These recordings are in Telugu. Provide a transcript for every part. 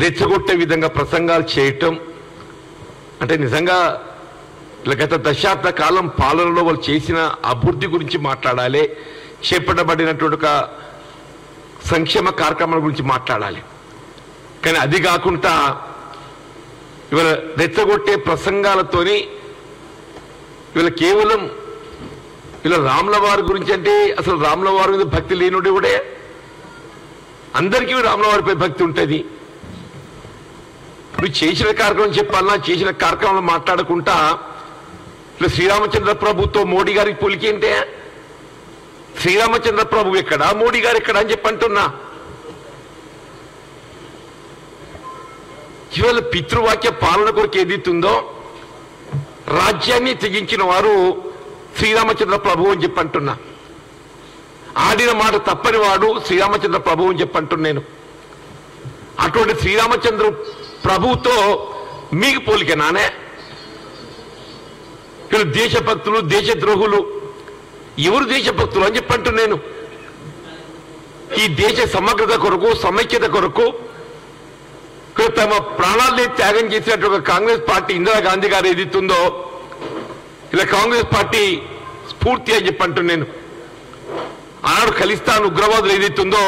రెచ్చగొట్టే విధంగా ప్రసంగాలు చేయటం అంటే నిజంగా గత దశాబ్ద కాలం పాలనలో వాళ్ళు చేసిన అభివృద్ధి గురించి మాట్లాడాలి, చేపట్టబడినటువంటి ఒక సంక్షేమ కార్యక్రమాల గురించి మాట్లాడాలి. కానీ అది కాకుండా ఇవాళ రెచ్చగొట్టే ప్రసంగాలతోని ఇవాళ కేవలం ఇలా రాముల వారి గురించి అంటే అసలు రాముల వారి మీద భక్తి లేనుడే కూడా అందరికీ రాముల వారిపై భక్తి ఉంటుంది. నువ్వు చేసిన కార్యక్రమం చెప్పాలన్నా చేసిన కార్యక్రమాలు మాట్లాడకుండా ఇలా శ్రీరామచంద్ర ప్రభుతో మోడీ గారికి పోలికి ఏంటే శ్రీరామచంద్ర ప్రభు ఎక్కడ మోడీ గారు ఎక్కడ అని చెప్పంటున్నా. ఇవాళ పితృవాక్య పాలన కొరకు ఏదైతుందో రాజ్యాన్ని త్యజించిన వారు శ్రీరామచంద్ర ప్రభు అని చెప్పంటున్నా. ఆడిన మాట తప్పని వాడు శ్రీరామచంద్ర ప్రభు అని చెప్పంటున్నాను. అటువంటి శ్రీరామచంద్ర ప్రభుతో మీకు పోలిక నానే ఇక్కడ దేశభక్తులు దేశద్రోహులు ఎవరు దేశభక్తులు అని చెప్పంటున్నాను. ఈ దేశ సమగ్రత కొరకు సమైక్యత కొరకు తమ ప్రాణాలని త్యాగం చేసినట్టు కాంగ్రెస్ పార్టీ ఇందిరాగాంధీ గారు ఏదైతుందో ఇలా కాంగ్రెస్ పార్టీ స్ఫూర్తి అని చెప్పంటున్నాను. ఆనాడు ఖలిస్తాన్ ఉగ్రవాదులు ఏదైతుందో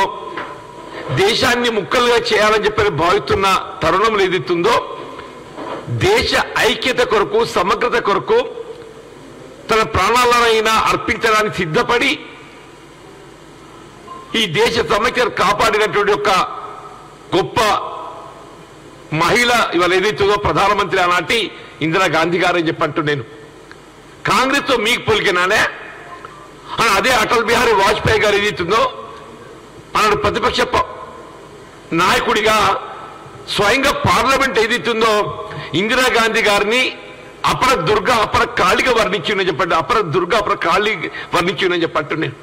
దేశాన్ని ముక్కలుగా చేయాలని చెప్పి భావిస్తున్న తరుణంలో ఏదైతుందో దేశ ఐక్యత కొరకు సమగ్రత కొరకు తన ప్రాణాలనైనా అర్పించడానికి సిద్ధపడి ఈ దేశ సమైక్యతను కాపాడినటువంటి ఒక గొప్ప మహిళ ఇవాళ ఏదైతుందో ప్రధానమంత్రి ఆనాటి ఇందిరాగాంధీ గారు అని చెప్పంటూ నేను కాంగ్రెస్ తో మీకు పోలికినానే అదే అటల్ బిహారీ వాజ్పేయి గారు ఏదైతుందో ఆనాడు ప్రతిపక్ష నాయకుడిగా స్వయంగా పార్లమెంట్ ఏదైతుందో ఇందిరాగాంధీ గారిని అపర దుర్గ అపర కాళిగా వర్ణించునని చెప్పండి. అపర దుర్గ అపర కాళి వర్ణించునని చెప్పంటూ నేను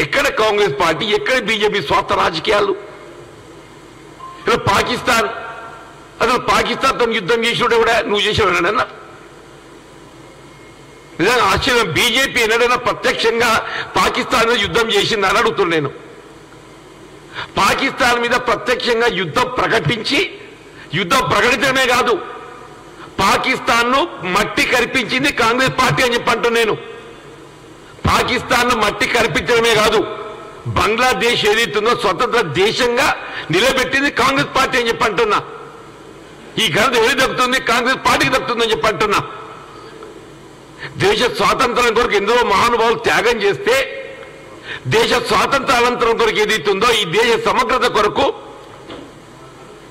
ఎక్కడ కాంగ్రెస్ పార్టీ ఎక్కడ బీజేపీ స్వార్థ రాజకీయాలు. ఇలా పాకిస్తాన్ అసలు పాకిస్తాన్తో యుద్ధం చేసినోడు కూడా నువ్వు చేసేవాడన్నా నిజంగా ఆశ్చర్యం. బీజేపీ ఎన్నడైనా ప్రత్యక్షంగా పాకిస్తాన్ మీద యుద్ధం చేసిందని అడుగుతున్నాను నేను. పాకిస్తాన్ మీద ప్రత్యక్షంగా యుద్ధం ప్రకటించి యుద్ధం ప్రకటించడమే కాదు పాకిస్తాన్ను మట్టి కరిపించింది కాంగ్రెస్ పార్టీ అని చెప్పంటూ నేను. పాకిస్తాన్ను మట్టి కరిపించడమే కాదు బంగ్లాదేశ్ ఏదైతుందో స్వతంత్ర దేశంగా నిలబెట్టింది కాంగ్రెస్ పార్టీ అని చెప్పంటున్నా. ఈ ఘనత ఎవరికి దక్కుతుంది? కాంగ్రెస్ పార్టీకి దక్కుతుందని చెప్పంటున్నా. దేశ స్వాతంత్రం కొరకు ఎందరో మహానుభావులు త్యాగం చేస్తే దేశ స్వాతంత్ర అనంతరం కొరకు ఏదైతుందో ఈ దేశ సమగ్రత కొరకు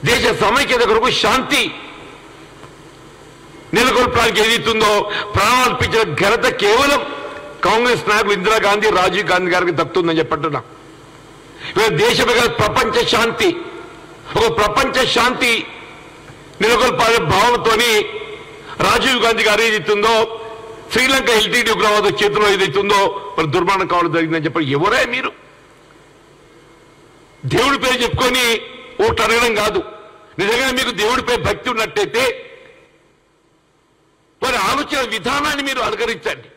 దేశ సమైక్యత కొరకు శాంతి నెలకొల్పడానికి ఏదైతుందో ప్రాణార్పించిన ఘనత కేవలం కాంగ్రెస్ నాయకులు ఇందిరాగాంధీ రాజీవ్ గాంధీ గారికి దక్కుతుందని చెప్పంటున్నా. ఇవాళ దేశమే కాదు ప్రపంచ శాంతి ఒక ప్రపంచ శాంతి నెలకొల్పాలనే భావనతోని రాజీవ్ గాంధీ గారు ఏదైతుందో శ్రీలంక ఎల్టీడీ ఉగ్రవాద చేతిలో ఏదైతుందో మరి దుర్మరణం కావడం జరిగిందని చెప్పి ఎవరే మీరు దేవుడి పేరు చెప్పుకొని ఓటు అడగడం కాదు. నిజంగా మీకు దేవుడిపై భక్తి ఉన్నట్టయితే మరి ఆలోచన విధానాన్ని మీరు అనుకరించండి.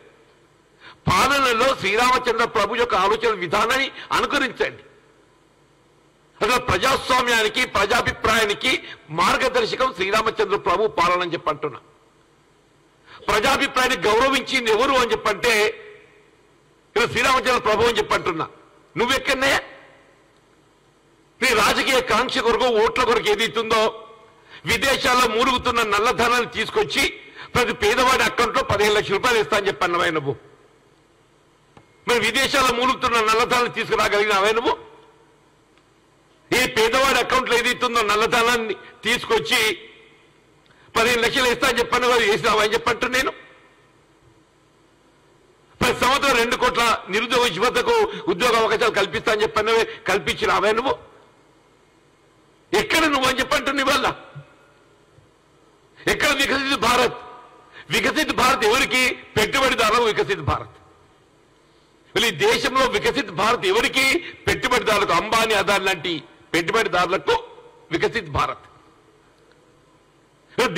పాలనలో శ్రీరామచంద్ర ప్రభు యొక్క ఆలోచన విధానాన్ని అనుకరించండి. అసలు ప్రజాస్వామ్యానికి ప్రజాభిప్రాయానికి మార్గదర్శకం శ్రీరామచంద్ర ప్రభు పాలన అని చెప్పంటున్నా. ప్రజాభిప్రాయాన్ని గౌరవించింది ఎవరు అని చెప్పంటే ఇలా శ్రీరామచంద్ర ప్రభు అని చెప్పంటున్నా. నువ్వెక్కడనే నీ రాజకీయ కాంక్ష కొరకు ఓట్ల కొరకు ఏదైతుందో విదేశాల్లో మూలుగుతున్న నల్లధనాన్ని తీసుకొచ్చి ప్రతి పేదవాడి అకౌంట్లో 15 లక్షల రూపాయలు ఇస్తా అని చెప్పన్నవే నువ్వు. మరి విదేశాల్లో మూలుగుతున్న నల్లధనాన్ని తీసుకురాగలిగినవే నువ్వు. ఈ పేదవాడి అకౌంట్లో ఏదైతుందో నల్లధనాన్ని తీసుకొచ్చి 15 లక్షలు ఇస్తా అని చెప్పాను వారు వేసినావా అని చెప్పంటు నేను. ప్రతి సంవత్సరం 2 కోట్ల నిరుద్యోగ యువతకు ఉద్యోగ అవకాశాలు కల్పిస్తా అని చెప్పన్నవే కల్పించినావే నువ్వు. ఎక్కడ నువ్వు అని చెప్పంటుంది వల్ల ఎక్కడ వికసిత భారత్? వికసిత భారత్ ఎవరికి? పెట్టుబడిదారులకు వికసిత భారత్. ఈ దేశంలో వికసిత భారత్ ఎవరికి? పెట్టుబడిదారులకు, అంబానీ అదాని లాంటి పెట్టుబడిదారులకు వికసిత భారత్.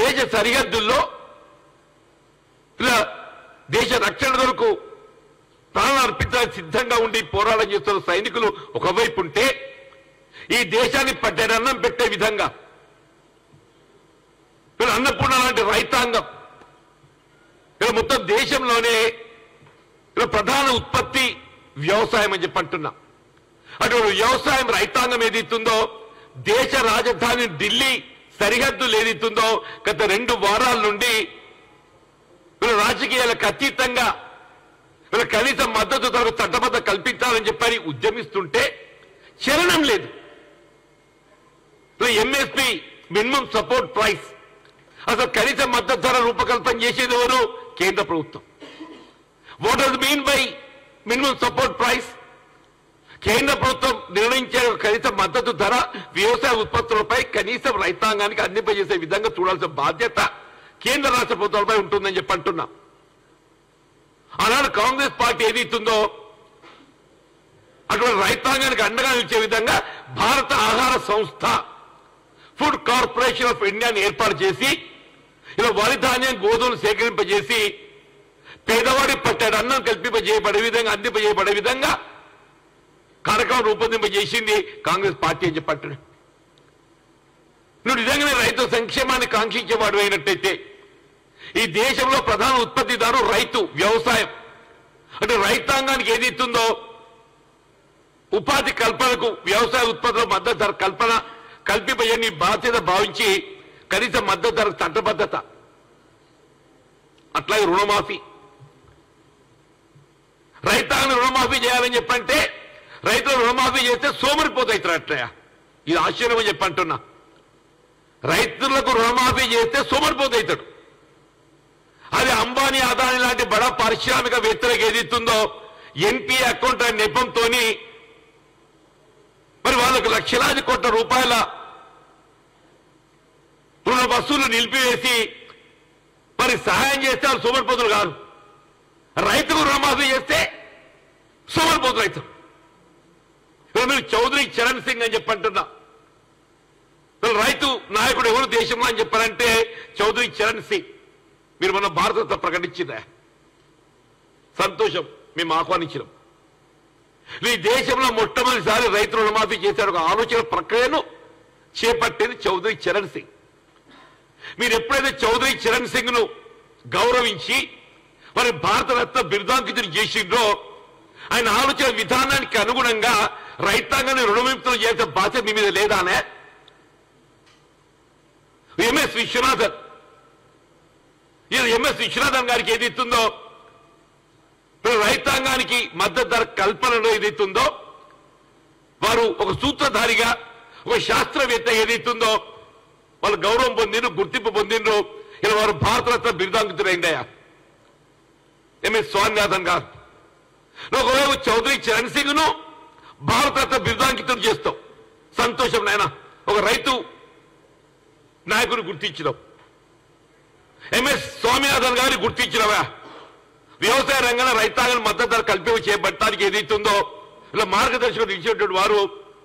దేశ సరిహద్దుల్లో ఇలా దేశ రక్షణ కొరకు ప్రాణాలు అర్పించడానికి సిద్ధంగా ఉండి పోరాటం చేస్తున్న సైనికులు ఒకవైపు ఉంటే ఈ దేశాన్ని పట్టెడన్నం పెట్టే విధంగా అన్నపూర్ణ లాంటి రైతాంగం మొత్తం దేశంలోనే ప్రధాన ఉత్పత్తి వ్యవసాయం అని చెప్పి అంటున్నా. అటువంటి వ్యవసాయం రైతాంగం ఏదైతుందో దేశ రాజధాని ఢిల్లీ సరిహద్దులు ఏదైతుందో గత 2 వారాల నుండి రాజకీయాలకు అతీతంగా కనీస మద్దతు ధర చట్టబద్ధ కల్పించాలని చెప్పని ఉద్యమిస్తుంటే చలనం లేదు. ఎంఎస్పీ మినిమం సపోర్ట్ ప్రైస్ అసలు కనీస మద్దతు ధర రూపకల్పన చేసేది ఎవరు? కేంద్ర ప్రభుత్వం. What does mean by minimum support price? కేంద్ర ప్రభుత్వం నిర్ణయించే కనీస మద్దతు ధర వ్యవసాయ ఉత్పత్తులపై కనీసం రైతాంగానికి అందింపజేసే విధంగా చూడాల్సిన బాధ్యత కేంద్ర రాష్ట్ర ప్రభుత్వాలపై ఉంటుందని చెప్పి అంటున్నా. ఆనాడు కాంగ్రెస్ పార్టీ ఏదైతుందో అటువంటి రైతాంగానికి అండగా నిలిచే విధంగా భారత ఆహార సంస్థ ఫుడ్ కార్పొరేషన్ ఆఫ్ ఇండియాని ఏర్పాటు చేసి ఇలా వరి ధాన్యం గోధుమలు సేకరింపజేసి పేదవాడి పట్టాడు అన్నం కల్పింపజేయబడే విధంగా అందింపజేయబడే విధంగా కార్యక్రమం రూపొందింపజేసింది కాంగ్రెస్ పార్టీ అని చెప్పంటున్నాడు. నువ్వు నిజంగానే రైతు సంక్షేమాన్ని కాంక్షించేవాడు అయినట్టయితే ఈ దేశంలో ప్రధాన ఉత్పత్తిదారు రైతు వ్యవసాయం అంటే రైతాంగానికి ఏదైతుందో ఉపాధి కల్పనకు వ్యవసాయ ఉత్పత్తుల మద్దతు ధర కల్పింపజేయని బాధ్యత భావించి కనీస మద్దతు ధర చట్టబద్ధత అట్లాగే రుణమాఫీ రైతాంగం రుణమాఫీ చేయాలని చెప్పంటే రైతులు రుణమాఫీ చేస్తే సోమరిపోతాయితారు అట్లయా ఇది ఆశ్చర్యం అని చెప్పంటున్నా. రైతులకు రుణమాఫీ చేస్తే సోమరిపోతాయితాడు. అది అంబానీ అదానీ లాంటి బడా పారిశ్రామికవేత్తలకు ఏదైతుందో ఎన్పిఏ అకౌంట్ అనే నెపంతో మరి వాళ్ళకు లక్షలాది కోట్ల రూపాయల రుణ వసూలు నిలిపివేసి మరి సహాయం చేస్తే వాళ్ళు సోమరిపోతులు కాదు. రైతుకు రుణమాఫీ చేస్తే సోమరిపోతులు అవుతారు. మీరు చౌదరి చరణ్ సింగ్ అని చెప్పంటున్నా. రైతు నాయకుడు ఎవరు దేశంలో అని చెప్పారంటే చౌదరి చరణ్ సింగ్. మీరు మన భారతరత్న ప్రకటించిందా? సంతోషం, మేము ఆహ్వానించినాం. ఈ దేశంలో మొట్టమొదటిసారి రైతు రుణమాఫీ చేశారు ఒక ఆలోచన ప్రక్రియను చేపట్టేది చౌదరి చరణ్ సింగ్. మీరు ఎప్పుడైతే చౌదరి చరణ్ సింగ్ ను గౌరవించి మరి భారతరత్న బిరుదాంకితులు చేసిండ్రో ఆయన ఆలోచన విధానానికి అనుగుణంగా రైతాంగాన్ని రుణవిముక్తులు చేసే బాధ్యత మీ మీద లేదానే? ఎంఎస్ విశ్వనాథన్ విశ్వనాథన్ గారికి ఏదైతుందో రైతాంగానికి మద్దతు ధర కల్పనలో ఏదైతుందో వారు ఒక సూత్రధారిగా ఒక శాస్త్రవేత్త ఏదైతుందో వాళ్ళు గౌరవం పొందిండ్రు, గుర్తింపు పొందిండ్రు. ఇలా వారు భారతరత్న బిరుదాంకితులైందయ్యా ఎంఎస్ స్వామినాథన్ గారు. ఒకవేళ చౌదరి చరణ్ సింగ్ ను భారతరత్న బిరుదాంకితం చేస్తాం. సంతోషం నాయన, ఒక రైతు నాయకుని గుర్తించడం. ఎంఎస్ స్వామినాథన్ గారిని గుర్తించినవా? వ్యవసాయ రంగంలో రైతాంగం మద్దతు ధర కల్పింపు చేపట్టడానికి ఏదైతుందో ఇలా మార్గదర్శకం ఇచ్చేటువంటి వారు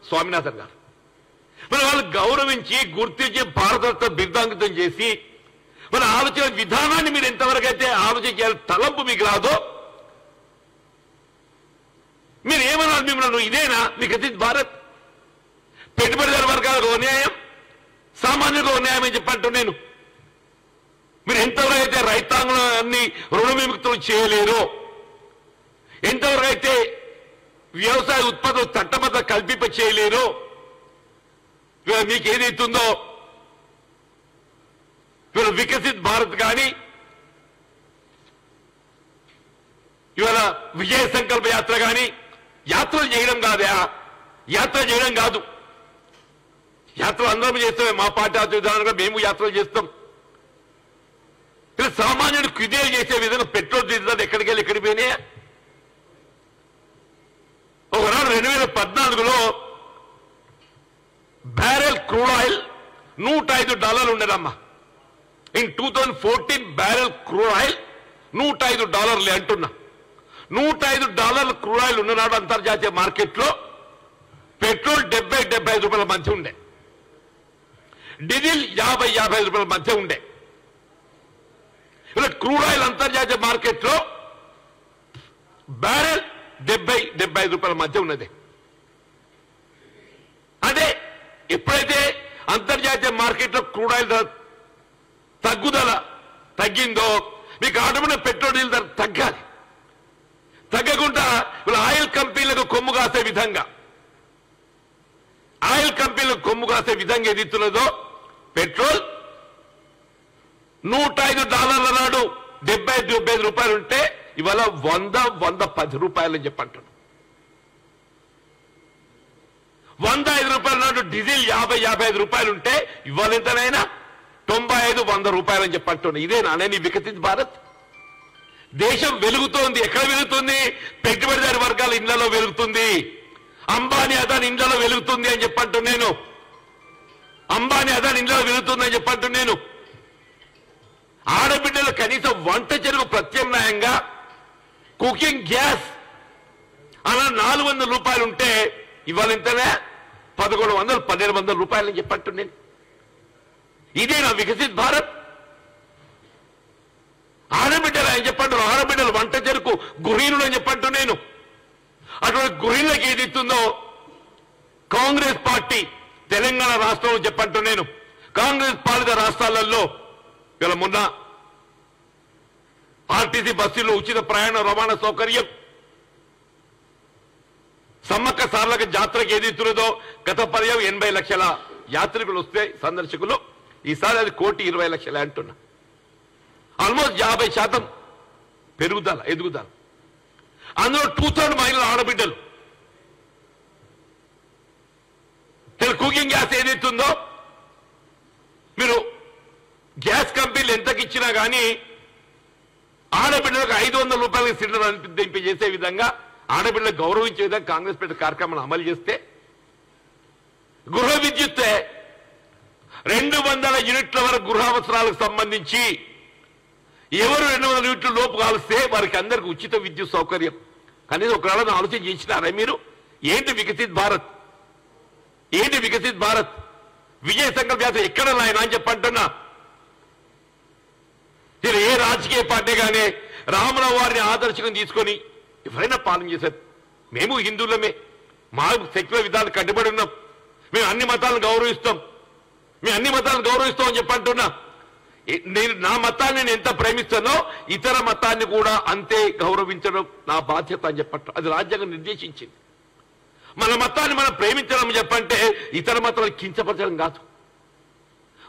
స్వామినాథన్ గారు. మరి వాళ్ళు గౌరవించి గుర్తించి భారతరత్న బిరుదాంకితం చేసి మన ఆలోచన విధానాన్ని మీరు ఎంతవరకు అయితే ఆలోచన చేయాలి తలంపు మీకు రాదో మీరు ఏమన్నారు? మిమ్మల్ని ఇదేనా మీకు అది భారత్? పెట్టుబడిదారు వర్గాలకు అన్యాయం, సామాన్యులకు అన్యాయం అని చెప్పంటూ నేను మీరు ఎంతవరకు అయితే రైతాంగాన్ని రుణ విముక్తులు చేయలేరో, ఎంతవరకు అయితే వ్యవసాయ ఉత్పత్తులు చట్టబద్ధ కల్పింప చేయలేరో, మీకు ఏదైతుందో ఇవాళ వికసిత్ భారత్ కానీ ఇవాళ విజయ సంకల్ప యాత్ర కానీ యాత్రలు చేయడం కాదా? యాత్ర చేయడం కాదు, యాత్రలు అందరం చేస్తామే. మా పార్టీ విధానంగా మేము యాత్రలు చేస్తాం. ఇలా సామాన్యుడు క్విదేలు చేసే విధంగా పెట్రోల్ డీజిల్ ఎక్కడికి వెళ్ళి ఎక్కడికి పోయినాయా? ఒకనాడు 2014లో బ్యారెల్ క్రూడ్ ఆయిల్ $105 ఉండేదమ్మా. ఇన్ 2014 బ్యారెల్ క్రూడ్ ఆయిల్ $105 అంటున్నా. $105 క్రూడ్ ఆయిల్ ఉన్ననాడు అంతర్జాతీయ మార్కెట్లో పెట్రోల్ 70-75 రూపాయల మధ్య ఉండే, డీజిల్ 50-55 రూపాయల మధ్య ఉండే. ఇలా క్రూడ్ ఆయిల్ అంతర్జాతీయ మార్కెట్లో బ్యారెల్ 70-75 రూపాయల మధ్య ఉన్నది. అదే మార్కెట్లో క్రూడ్ ఆయిల్ ధర తగ్గిందో మీకు ఆటోమేటిక్ పెట్రోల్ డీజిల్ ధర తగ్గాలి. తగ్గకుండా ఇలా ఆయిల్ కంపెనీలకు కొమ్ము కాసే విధంగా ఏదిస్తున్నదో పెట్రోల్ $105 నాడు 75 రూపాయలు ఉంటే ఇవాళ 110 రూపాయలు అని చెప్పంటాడు. 105 రూపాయల నాడు డీజిల్ 55 రూపాయలు ఉంటే ఇవాళ ఎంతనైనా 95-100 రూపాయలు అని చెప్పంటున్నా. ఇదేనా నేను వికసిత్ భారత్? దేశం వెలుగుతోంది. ఎక్కడ వెలుగుతుంది? పెట్టుబడిదారి వర్గాల ఇళ్లలో వెలుగుతుంది. అంబానీ అదాని ఇళ్లలో వెలుగుతుంది అని చెప్పంటూ నేను ఆడబిడ్డలు కనీసం వంట చెరుకు ప్రత్యామ్నాయంగా కుకింగ్ గ్యాస్ అలా 400 రూపాయలు ఉంటే ఇవాళ ఎంతనే 1100-1200 రూపాయలు అని చెప్పంటూ నేను. ఇదేనా వికసిత్ భారత్? ఆడబిడ్డలు అని చెప్పంటారు. ఆడబిడ్డలు వంట చెరుకు గృహిణులు అని చెప్పంటూ నేను. అటువంటి గృహిణులకు ఏది ఇస్తుందో కాంగ్రెస్ పార్టీ తెలంగాణ రాష్ట్రంలో చెప్పంటూ నేను. కాంగ్రెస్ పాలిత రాష్ట్రాలలో ఇలా మొన్న ఆర్టీసీ బస్సుల్లో ఉచిత ప్రయాణ రవాణా సౌకర్యం, సమ్మక్క సార్లక జాతరకు ఏది ఇస్తున్నదో గత పర్యాయం 80 లక్షల యాత్రికులు వస్తే సందర్శకులు, ఈసారి అది 1,20,00,000 అంటున్నా. ఆల్మోస్ట్ 50% ఎదుగుదల. అందులో 2/3 మహిళల ఆడబిడ్డలు. కుకింగ్ గ్యాస్ ఏదైతుందో మీరు గ్యాస్ కంపెనీలు ఎంతకి ఇచ్చినా కానీ ఆడబిడ్డలకు 500 రూపాయలకి సిలిండర్ అనిపింప చేసే విధంగా, ఆడబిడ్డలకు గౌరవించే విధంగా కాంగ్రెస్ పార్టీ కార్యక్రమాన్ని అమలు చేస్తే, గృహ విద్యుత్ 200 యూనిట్ల వరకు గృహ అవసరాలకు సంబంధించి ఎవరు 200 యూనిట్ల లోపు కాలిస్తే వారికి అందరికి ఉచిత విద్యుత్ సౌకర్యం. కనీసం ఒకవేళ ఆలోచన చేసినారా మీరు? ఏంటి వికసిత్ భారత్? విజయ సంకల్ప యాత్ర ఎక్కడ నాయన అని చెప్పంటున్నా. ఏ రాజకీయ పార్టీ కానీ రామరావు వారిని ఆదర్శంగా తీసుకొని ఎవరైనా పాలన చేశారు. మేము హిందువులమే, మా సెక్యులర్ విధాలు కట్టుబడి ఉన్నాం, మేము అన్ని మతాలను గౌరవిస్తాం అని చెప్పంటున్నా. నేను నా మతాన్ని నేను ఎంత ప్రేమిస్తానో ఇతర మతాన్ని కూడా అంతే గౌరవించడం నా బాధ్యత అని చెప్పట్టు. అది రాజ్యాంగం నిర్దేశించింది. మన మతాన్ని మనం ప్రేమించడం చెప్పంటే ఇతర మతాలను కించపరచడం కాదు.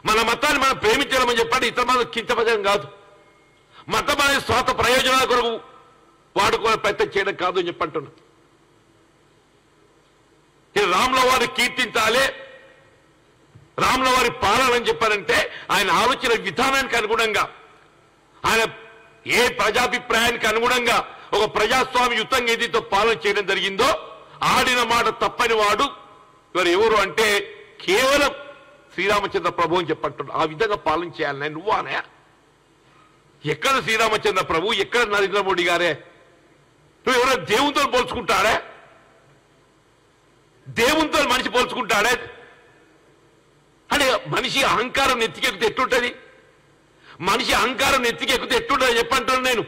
మన మతాన్ని మనం ప్రేమించడం అని చెప్పంటే ఇతర మతాలను కించపరచడం కాదు. మతం అనేది స్వార్థ ప్రయోజనాల కొరకు వాడుకోవడం ప్రయత్నం చేయడం కాదు అని చెప్పంటున్నా. రాముల వారిని కీర్తించాలి, రాముల వారి పాలన అని చెప్పారంటే ఆయన ఆలోచన విధానానికి అనుగుణంగా, ఆయన ఏ ప్రజాభిప్రాయానికి అనుగుణంగా ఒక ప్రజాస్వామ్యయుతంగా ఏదైతే పాలన చేయడం జరిగిందో, ఆడిన మాట తప్పని వాడు ఎవరు అంటే కేవలం శ్రీరామచంద్ర ప్రభు అని చెప్పంటున్నాడు. ఆ విధంగా పాలన చేయాలి. నువ్వు అనయా? ఎక్కడ శ్రీరామచంద్ర ప్రభు, ఎక్కడ నరేంద్ర మోడీ గారే? నువ్వు ఎవరో దేవునితో పోల్చుకుంటాడే? దేవునితో మనిషి పోల్చుకుంటాడే? అంటే మనిషి అహంకారం నెత్తికెక్కితే ఎట్లుంటది? మనిషి అహంకారం నెత్తికెక్కితే ఎట్లుంటుంది చెప్పంటున్నాను నేను.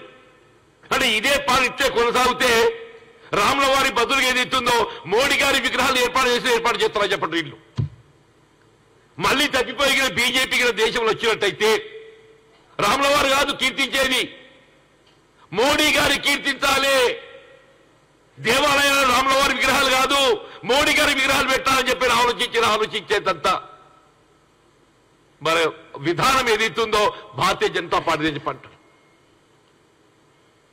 అంటే ఇదే పాలన ఇట్లే కొనసాగితే రాముల వారి బదులుగా ఏదైతుందో మోడీ గారి విగ్రహాలు ఏర్పాటు చేస్తారా చెప్పండి. వీళ్ళు మళ్ళీ తప్పిపోయి బీజేపీ దేశంలో వచ్చినట్టయితే రాముల వారు కాదు కీర్తించేది, మోడీ గారి కీర్తించాలి. దేవాలయాల్లో రాముల వారి విగ్రహాలు కాదు, మోడీ గారి విగ్రహాలు పెట్టాలని చెప్పి ఆలోచించేదంతా మరి విధానం ఏదైతుందో భారతీయ జనతా పార్టీ చెప్పంటారు.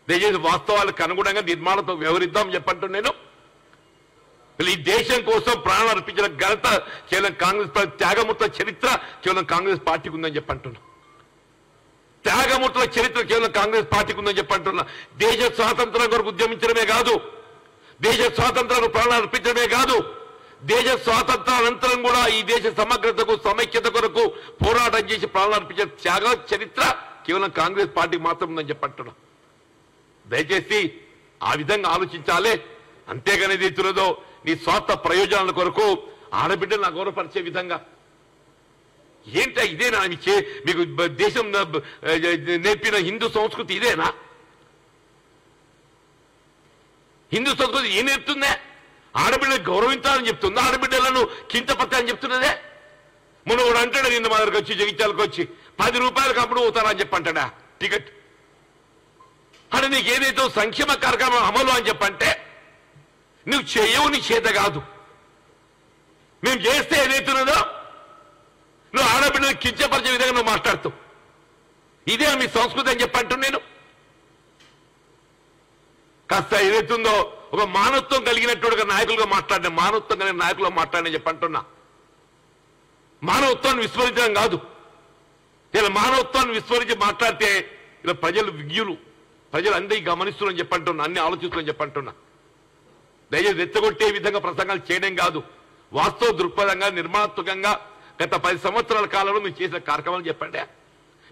దయచేసి వాస్తవాలకు అనుగుణంగా నిర్మాణంతో వ్యవహరిద్దాం చెప్పంటూ నేను. ఈ దేశం కోసం ప్రాణాలు అర్పించిన ఘనత కేవలం కాంగ్రెస్ పార్టీ, త్యాగమూర్తుల చరిత్ర కేవలం కాంగ్రెస్ పార్టీకి ఉందని చెప్పంటున్నా. త్యాగమూర్తుల చరిత్ర కేవలం కాంగ్రెస్ పార్టీకి ఉందని చెప్పంటున్నా. దేశ స్వాతంత్రం కొరకు ఉద్యమించడమే కాదు, దేశ స్వాతంత్రానికి ప్రాణాలు అర్పించడమే కాదు, దేశ స్వాతంత్రానంతరం కూడా ఈ దేశ సమగ్రతకు సమైక్యత కొరకు పోరాటం చేసి ప్రాణాలు అర్పించిన త్యాగ చరిత్ర కేవలం కాంగ్రెస్ పార్టీకి మాత్రం ఉందని చెప్పంటున్నా. దయచేసి ఆ విధంగా ఆలోచించాలి. అంతేగాని ఏదైతున్నదో నీ స్వార్థ ప్రయోజనాల కొరకు ఆడబిడ్డను అగౌరవపరిచే విధంగా ఏంటో ఇదేనా? మీకు దేశం నేర్పిన హిందూ సంస్కృతి ఇదేనా? హిందూ సంస్కృతి ఏం నేర్పుతుందే? ఆడబిడ్డలు గౌరవించాలని చెప్తుందా? ఆడబిడ్డలను కించపరచాలని చెప్తున్నదే? మనం కూడా అంటాడు నిన్న మా దగ్గరకు వచ్చి జగిత్యాలకు వచ్చి 10 రూపాయలకు అప్పుడు పోతారా అని చెప్పి అంటాడా టికెట్ అంటే నీకు ఏదైతే సంక్షేమ కార్యక్రమం అమలు అని చెప్పంటే నువ్వు చేయవు నీ చేత కాదు మేము చేస్తే ఏదైతున్నదో నువ్వు ఆడబిడ్డను కించపరిచే విధంగా నువ్వు మాట్లాడుతావు ఇదే మీ సంస్కృతి అని చెప్పంటు నేను కాస్త ఏదైతుందో ఒక మానవత్వం కలిగినటువంటి నాయకులుగా మాట్లాడిన మానవత్వం కలిగిన నాయకులుగా మాట్లాడిన చెప్పంటున్నా మానవత్వాన్ని విస్మరించడం కాదు ఇలా మానవత్వాన్ని విస్మరించి మాట్లాడితే ఇలా ప్రజలు విజ్ఞులు ప్రజలు అందరికీ గమనిస్తున్నారని చెప్పంటున్నా అన్ని ఆలోచిస్తున్నారని చెప్పంటున్నా దయచేసి రెచ్చగొట్టే విధంగా ప్రసంగాలు చేయడం కాదు వాస్తవ దృక్పథంగా నిర్మాణాత్మకంగా గత 10 సంవత్సరాల కాలంలో మేము చేసిన కార్యక్రమాలు చెప్పండి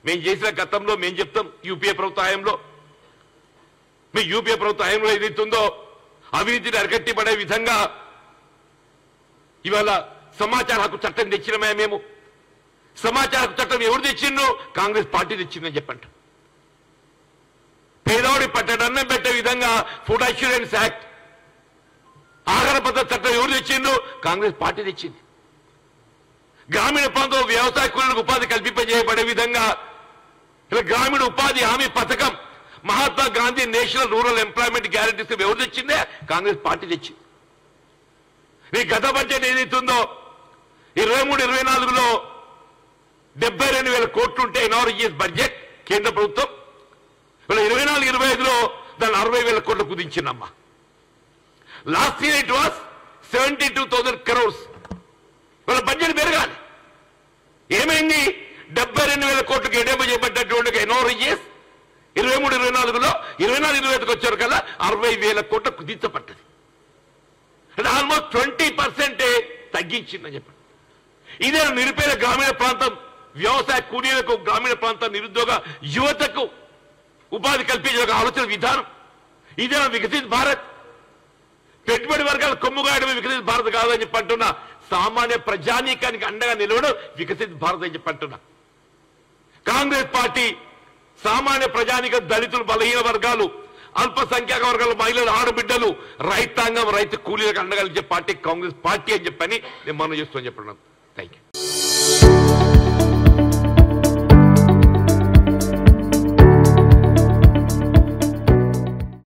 మేము చేసిన గతంలో మేము చెప్తాం యూపీఏ ప్రభుత్వ హయాంలో మీ యూపీఏ ప్రభుత్వ హయాంలో ఏదైతుందో అవినీతిని అరికట్టిపడే విధంగా ఇవాళ సమాచార హక్కు చట్టం తెచ్చినమే మేము సమాచార హక్కు చట్టం ఎవరు తెచ్చిండ్రు కాంగ్రెస్ పార్టీ తెచ్చిందని చెప్పంట పేదవాడి పట్టడన్నం పెట్టే విధంగా ఫుడ్ అష్యూరెన్స్ యాక్ట్ ఆహార భద్రత చట్టం ఎవరు తెచ్చిండ్రు కాంగ్రెస్ పార్టీ తెచ్చింది గ్రామీణ ప్రాంతంలో వ్యవసాయ కూలీలకు ఉపాధి కల్పింపజేయబడే విధంగా ఇలా గ్రామీణ ఉపాధి హామీ పథకం Mahatma Gandhi national rural employment guarantee scheme ఎవరు తెచ్చిందే కాంగ్రెస్ పార్టీ తెచ్చింది నీ గత బడ్జెట్ ఏదైతుందో 23-24లో 72,000 కోట్లు ఉంటే NREGS బడ్జెట్ కేంద్ర ప్రభుత్వం ఇలా 24-25లో దాన్ని 60,000 కోట్లు కుదించిందమ్మా last year it was 72,000 crores వాళ్ళ బడ్జెట్ పెరగాలి ఏమైంది 72,000 కోట్లకు ఎడమ చేయబడ్డటువంటి NREGS 23-24లో 24-25కి వచ్చారు కదా 60,000 కోట్ల కుదించబడ్డది అంటే ఆల్మోస్ట్ 20% తగ్గించిందని చెప్పండి ఇదే నిరుపేద గ్రామీణ ప్రాంతం వ్యవసాయ కూలీలకు గ్రామీణ ప్రాంతం నిరుద్యోగ యువతకు ఉపాధి కల్పించే ఒక ఆలోచన విధానం ఇదే వికసిత్ భారత్ పెట్టుబడి వర్గాల కొమ్ముగాయడమే వికసిత్ భారత్ కాదని చెప్పి అంటున్నా సామాన్య ప్రజానీకానికి అండగా నిలవడం వికసిత్ భారత్ అని చెప్పి అంటున్నా కాంగ్రెస్ పార్టీ సామాన్య ప్రజానిక దళితులు బలహీన వర్గాలు అల్పసంఖ్యాక వర్గాల మహిళలు ఆడబిడ్డలు రైతాంగం రైతు కూలీలకు అండగా పార్టీ కాంగ్రెస్ పార్టీ అని చెప్పని నేను మనం చేస్తామని చెప్పినాను థ్యాంక్ యూ